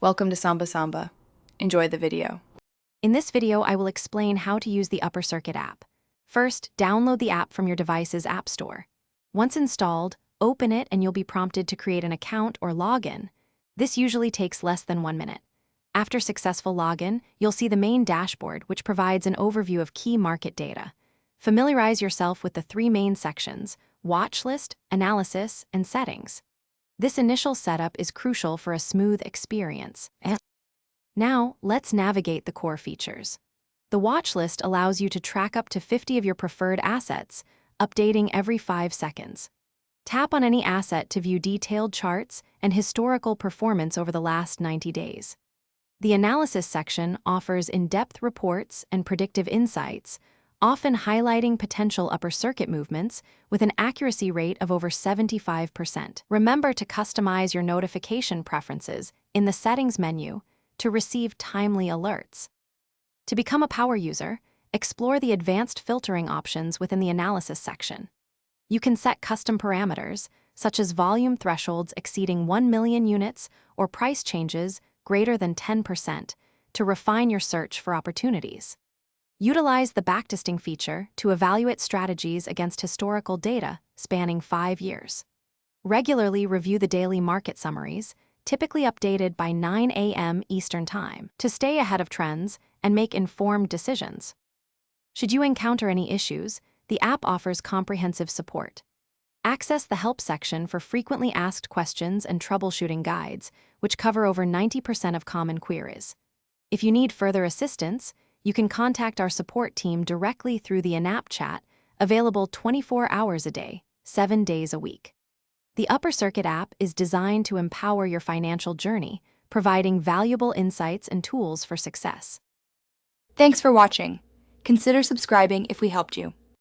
Welcome to Samba Samba. Enjoy the video. In this video, I will explain how to use the Upper Circuit app. First, download the app from your device's app store. Once installed, open it and you'll be prompted to create an account or login. This usually takes less than 1 minute. After successful login, you'll see the main dashboard, which provides an overview of key market data. Familiarize yourself with the 3 main sections: watch list, analysis, and settings. This initial setup is crucial for a smooth experience. Now, let's navigate the core features. The watch list allows you to track up to 50 of your preferred assets, updating every 5 seconds. Tap on any asset to view detailed charts and historical performance over the last 90 days. The analysis section offers in-depth reports and predictive insights, often highlighting potential upper circuit movements with an accuracy rate of over 75%. Remember to customize your notification preferences in the settings menu to receive timely alerts. To become a power user, explore the advanced filtering options within the analysis section. You can set custom parameters, such as volume thresholds exceeding 1 million units or price changes greater than 10%, to refine your search for opportunities. Utilize the backtesting feature to evaluate strategies against historical data spanning 5 years. Regularly review the daily market summaries, typically updated by 9 a.m. Eastern Time, to stay ahead of trends and make informed decisions. Should you encounter any issues, the app offers comprehensive support. Access the help section for frequently asked questions and troubleshooting guides, which cover over 90% of common queries. If you need further assistance, you can contact our support team directly through the in-app chat, available 24 hours a day, 7 days a week. The Upper Circuit app is designed to empower your financial journey, providing valuable insights and tools for success. Thanks for watching. Consider subscribing if we helped you.